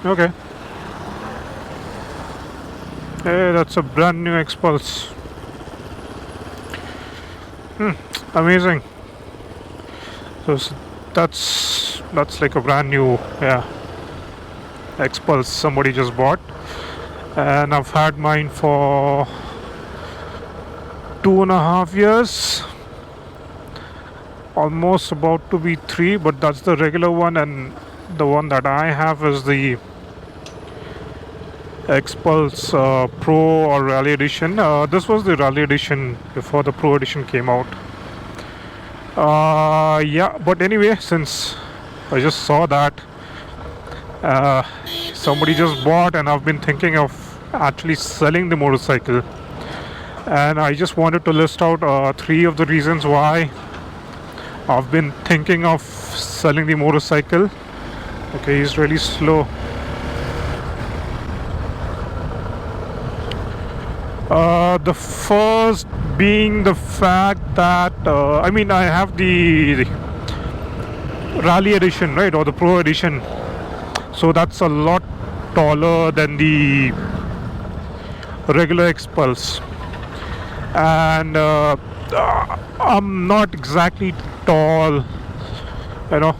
Okay. Hey, that's a brand new xPulse. Amazing. So that's like a brand new, yeah, xPulse somebody just bought, and I've had mine for 2.5 years, almost about to be 3, but that's the regular one, and the one that I have is the xPulse Pro or Rally Edition. This was the Rally Edition before the Pro Edition came out. Yeah, but anyway, since I just saw that uh, somebody just bought, and I've been thinking of actually selling the motorcycle, and I just wanted to list out 3 of the reasons why I've been thinking of selling the motorcycle. Okay, he's really slow. The first being the fact that I have the Rally Edition, right, or the Pro Edition, so that's a lot taller than the regular xPulse, and I'm not exactly tall, you know.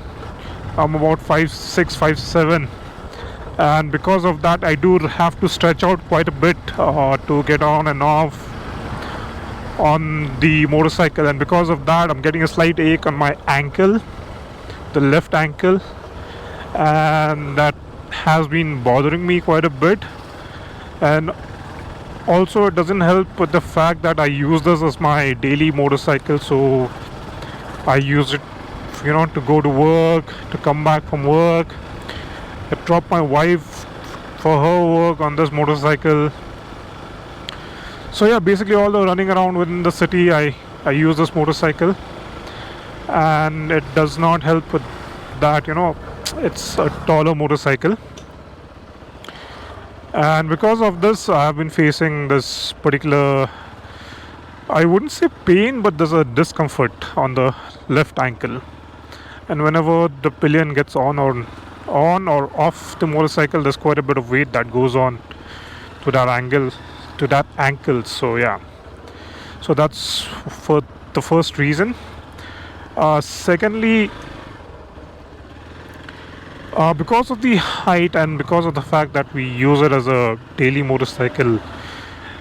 I'm about 5'6", 5'7", and because of that I do have to stretch out quite a bit to get on and off on the motorcycle, and because of that I'm getting a slight ache on my ankle, the left ankle, and that has been bothering me quite a bit. And also it doesn't help with the fact that I use this as my daily motorcycle, so I use it, to go to work, to come back from work. I drop my wife for her work on this motorcycle. So yeah, basically all the running around within the city, I use this motorcycle, and it does not help with that. It's a taller motorcycle, and because of this I have been facing this particular, I wouldn't say pain, but there's a discomfort on the left ankle. And whenever the pillion gets on or off the motorcycle, there's quite a bit of weight that goes on to that ankle. So yeah, so that's for the first reason. Secondly, because of the height and because of the fact that we use it as a daily motorcycle,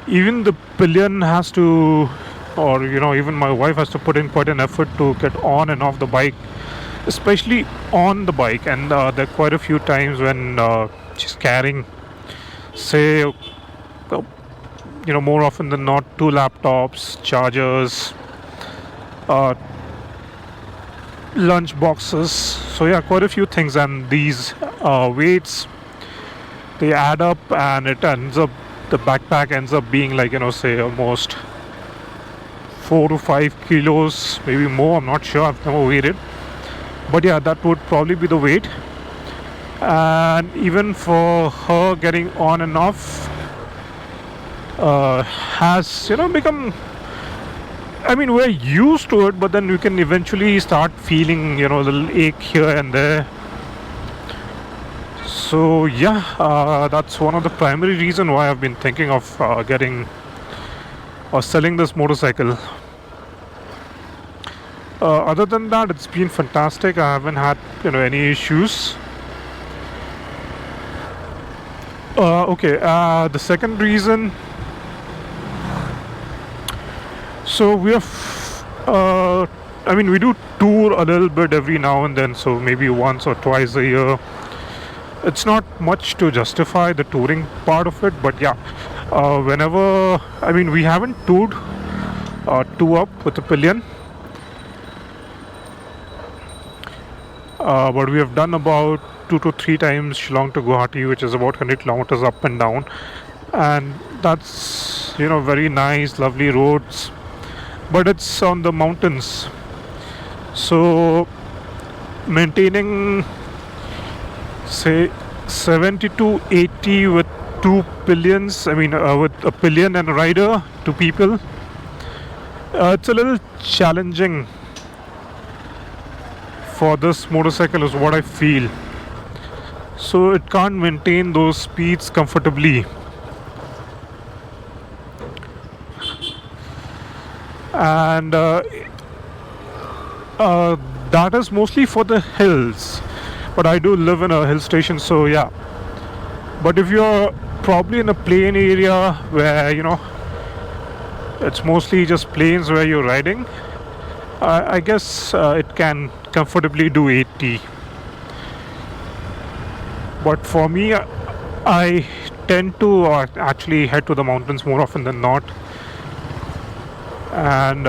even the pillion has to, or even my wife has to put in quite an effort to get on and off the bike, especially on the bike. And there are quite a few times when she's carrying, say, more often than not, 2 laptops, chargers, lunch boxes. So yeah, quite a few things, and these weights, they add up, and the backpack ends up being like, say almost 4 to 5 kilos, maybe more. I'm not sure, I've never weighed it, but yeah, that would probably be the weight. And even for her, getting on and off has become, we're used to it, but then we can eventually start feeling a little ache here and there. So yeah, that's one of the primary reason why I've been thinking of getting or selling this motorcycle. Other than that, it's been fantastic. I haven't had any issues. Okay, the second reason. So we have, we do tour a little bit every now and then. So maybe once or twice a year. It's not much to justify the touring part of it, but yeah, whenever, we haven't toured two up with the pillion. But we have done about 2 to 3 times Shillong to Guwahati, which is about 100 kilometers up and down, and that's very nice, lovely roads, but it's on the mountains, so maintaining say 70 to 80 with 2 pillions, with a pillion and a rider, 2 people, it's a little challenging for this motorcycle is what I feel. so it can't maintain those speeds comfortably. And that is mostly for the hills, but I do live in a hill station, so yeah. But if you're probably in a plain area where it's mostly just plains where you're riding, I guess it can comfortably do 80. But for me, I tend to actually head to the mountains more often than not, and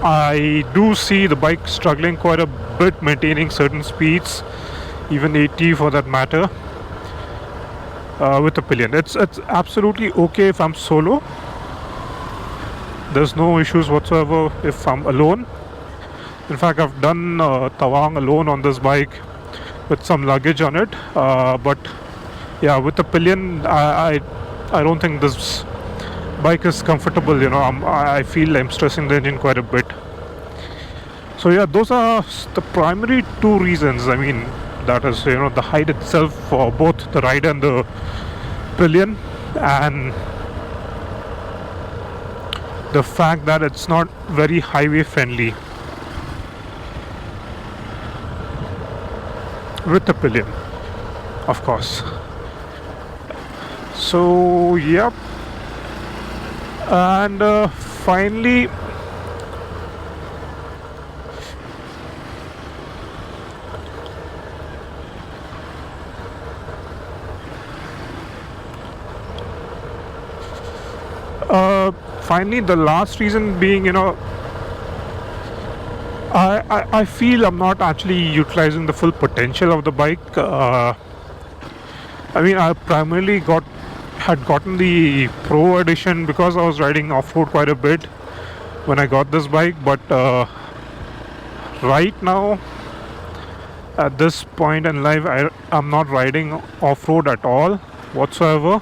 I do see the bike struggling quite a bit maintaining certain speeds, even 80 for that matter, with the pillion. It's absolutely okay if I'm solo. There's no issues whatsoever if I'm alone. In fact, I've done Tawang alone on this bike with some luggage on it. But yeah, with the pillion, I don't think this bike is comfortable. I feel I'm stressing the engine quite a bit. So yeah, those are the primary two reasons. I mean, that is the height itself for both the rider and the pillion, and the fact that it's not very highway friendly with the pillion, of course. So yep. And finally, the last reason being, I feel I'm not actually utilizing the full potential of the bike. I mean, I primarily had gotten the Pro edition because I was riding off-road quite a bit when I got this bike, but right now at this point in life, I'm not riding off-road at all whatsoever.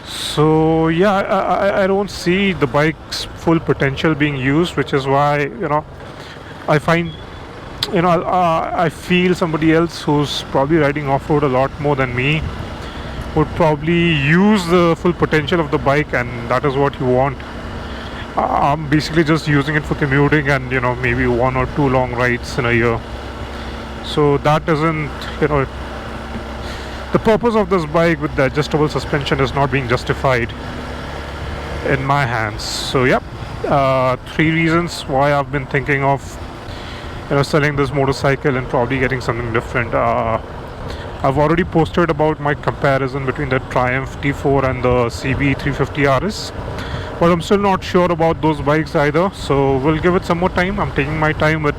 So yeah, I don't see the bike's full potential being used, which is why I find I feel somebody else who's probably riding off-road a lot more than me would probably use the full potential of the bike, and that is what you want. I'm basically just using it for commuting and maybe 1 or 2 long rides in a year. So that isn't the purpose of this bike with the adjustable suspension is not being justified in my hands. So yep, 3 reasons why I've been thinking of selling this motorcycle and probably getting something different. I've already posted about my comparison between the Triumph T4 and the CB 350 RS, but I'm still not sure about those bikes either, so we'll give it some more time. I'm taking my time with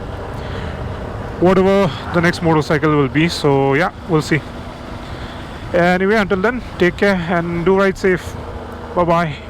whatever the next motorcycle will be, so yeah, we'll see. Anyway, until then, take care and do ride safe. Bye bye.